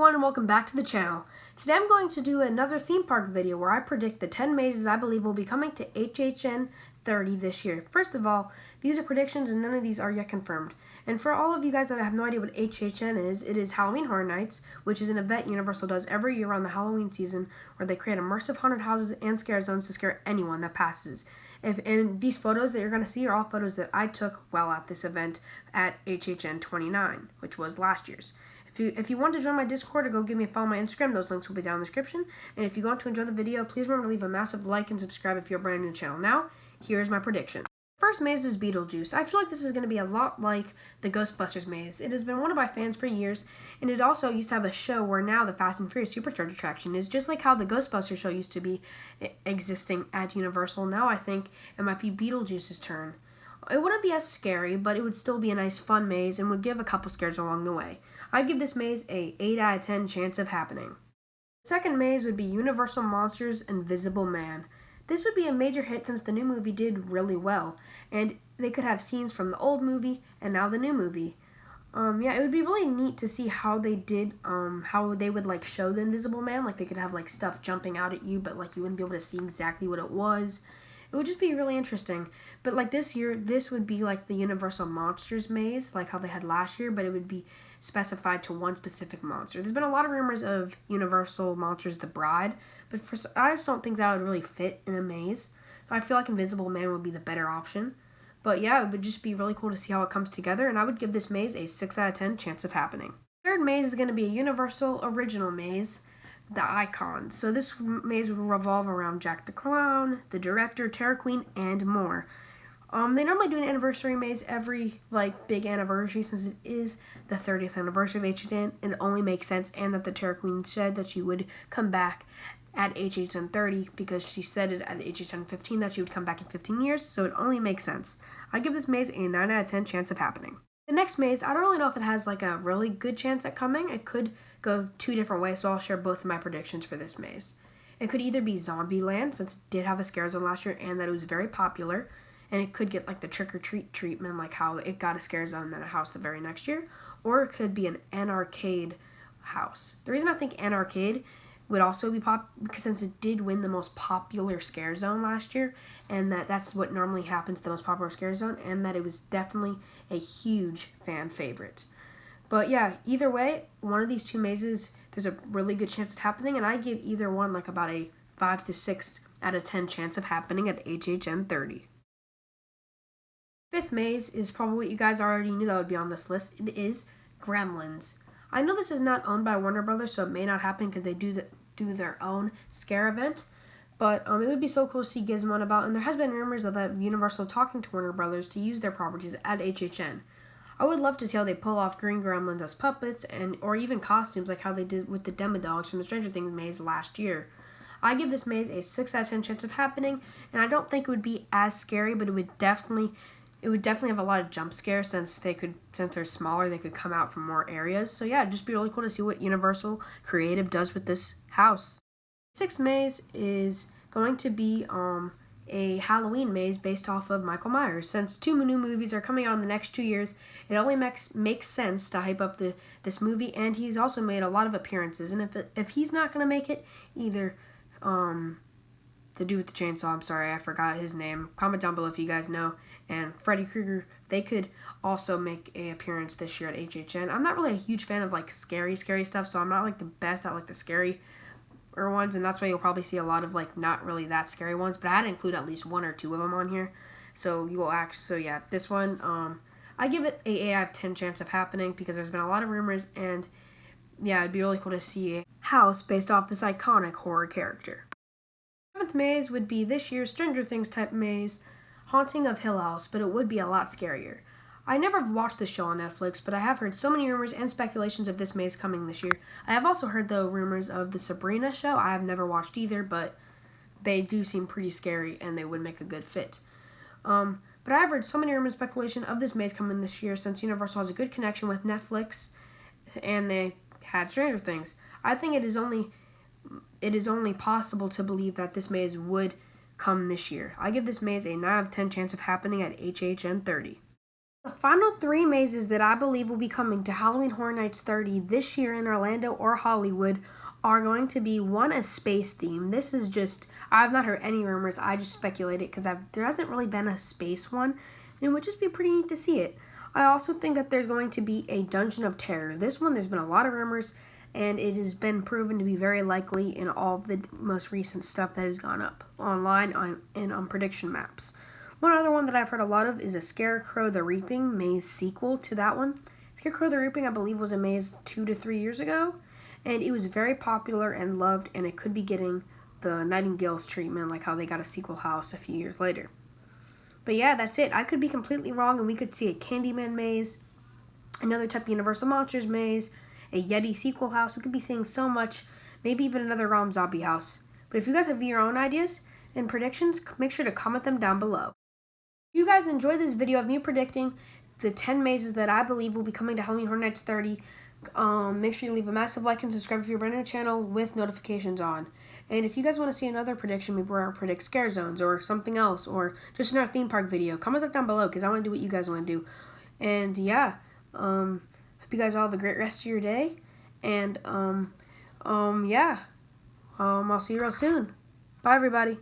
everyone, and welcome back to the channel. Today I'm going to do another theme park video where I predict the 10 mazes I believe will be coming to HHN 30 this year. First of all, these are predictions and none of these are yet confirmed. And for all of you guys that have no idea what HHN is, it is Halloween Horror Nights, which is an event Universal does every year around the Halloween season where they create immersive haunted houses and scare zones to scare anyone that passes. And these photos that you're going to see are all photos that I took while at this event at HHN 29, which was last year's. If you want to join my Discord or go give me a follow on my Instagram, those links will be down in the description. And if you want to enjoy the video, please remember to leave a massive like and subscribe if you're brand new to the channel. Now, here's my prediction. First maze is Beetlejuice. I feel like this is going to be a lot like the Ghostbusters maze. It has been wanted by fans for years, and it also used to have a show where now the Fast and Furious Supercharged attraction is just like how the Ghostbusters show used to be existing at Universal. Now I think it might be Beetlejuice's turn. It wouldn't be as scary, but it would still be a nice fun maze and would give a couple scares along the way. I give this maze a 8 out of 10 chance of happening. The second maze would be Universal Monsters Invisible Man. This would be a major hit since the new movie did really well, and they could have scenes from the old movie and now the new movie. It would be really neat to see how they did, how they would like show the Invisible Man. Like they could have like stuff jumping out at you, but like you wouldn't be able to see exactly what it was. It would just be really interesting. But like this year, this would be like the Universal Monsters maze, like how they had last year, but it would be specified to one specific monster. There's been a lot of rumors of Universal Monsters The Bride, but I just don't think that would really fit in a maze. So I feel like Invisible Man would be the better option. But yeah, it would just be really cool to see how it comes together, and I would give this maze a 6 out of 10 chance of happening. Third maze is going to be a Universal Original maze, the Icons. So this maze will revolve around Jack the Clown, the Director, Terror Queen, and more. They normally do an anniversary maze every big anniversary since it is the 30th anniversary of HHN, and it only makes sense, and that the Terror Queen said that she would come back at HHN 30 because she said it at HHN 15 that she would come back in 15 years, so it only makes sense. I give this maze a 9 out of 10 chance of happening. The next maze, I don't really know if it has like a really good chance at coming. It could go two different ways, so I'll share both of my predictions for this maze. It could either be Zombieland, since it did have a scare zone last year and that it was very popular, and it could get like the trick-or-treat treatment, like how it got a scare zone and then a house the very next year, or it could be an Anarcade house. The reason I think Anarcade would also be because since it did win the most popular scare zone last year, and that's what normally happens to the most popular scare zone, and that it was definitely a huge fan favorite. But yeah, either way, one of these two mazes, there's a really good chance of happening, and I give either one like about a 5 to 6 out of 10 chance of happening at HHN 30. Fifth maze is probably what you guys already knew that would be on this list. It is Gremlins. I know this is not owned by Warner Brothers, so it may not happen because they do their own scare event. But it would be so cool to see Gizmo and about, and there has been rumors of that Universal talking to Warner Brothers to use their properties at HHN. I would love to see how they pull off green gremlins as puppets or even costumes like how they did with the Demodogs from the Stranger Things maze last year. I give this maze a 6 out of 10 chance of happening, and I don't think it would be as scary, but it would definitely have a lot of jump scares since they're smaller, they could come out from more areas. So yeah, it'd just be really cool to see what Universal Creative does with this house. Sixth maze is going to be a Halloween maze based off of Michael Myers. Since two new movies are coming out in the next 2 years, it only makes sense to hype up this movie, and he's also made a lot of appearances. And if he's not going to make it, either the dude with the chainsaw, I'm sorry, I forgot his name. Comment down below if you guys know. And Freddy Krueger, they could also make an appearance this year at HHN. I'm not really a huge fan of like scary stuff, so I'm not like the best at like the scary ones, and that's why you'll probably see a lot of like not really that scary ones. But I had to include at least 1 or 2 of them on here, so yeah, this one I give it a 8 out of 10 chance of happening because there's been a lot of rumors, and yeah, it'd be really cool to see a house based off this iconic horror character. Seventh maze would be this year's Stranger Things type maze, Haunting of Hill House, but it would be a lot scarier. I never watched the show on Netflix, but I have heard so many rumors and speculations of this maze coming this year. I have also heard the rumors of the Sabrina show. I have never watched either, but they do seem pretty scary and they would make a good fit. But I have heard so many rumors and speculation of this maze coming this year since Universal has a good connection with Netflix and they had Stranger Things. I think it is only possible to believe that this maze would come this year. I give this maze a 9 out of 10 chance of happening at HHN 30. The final 3 mazes that I believe will be coming to Halloween Horror Nights 30 this year in Orlando or Hollywood are going to be one, a space theme. This is just, I've not heard any rumors, I just speculated because there hasn't really been a space one, and it would just be pretty neat to see it. I also think that there's going to be a Dungeon of Terror. This one, there's been a lot of rumors, and it has been proven to be very likely in all of the most recent stuff that has gone up online and on prediction maps. One other one that I've heard a lot of is a Scarecrow the Reaping maze sequel to that one. Scarecrow the Reaping, I believe, was a maze 2 to 3 years ago, and it was very popular and loved, and it could be getting the Nightingales treatment, like how they got a sequel house a few years later. But yeah, that's it. I could be completely wrong, and we could see a Candyman maze, another type of Universal Monsters maze, a Yeti sequel house. We could be seeing so much, maybe even another Rom Zombie house. But if you guys have your own ideas and predictions, make sure to comment them down below. If you guys enjoyed this video of me predicting the 10 mazes that I believe will be coming to Halloween Horror Nights 30, make sure you leave a massive like and subscribe if you're brand new to the channel with notifications on. And if you guys want to see another prediction, maybe where I predict scare zones or something else, or just another theme park video, comment that down below because I want to do what you guys want to do. And yeah, hope you guys all have a great rest of your day. And yeah, I'll see you real soon. Bye, everybody.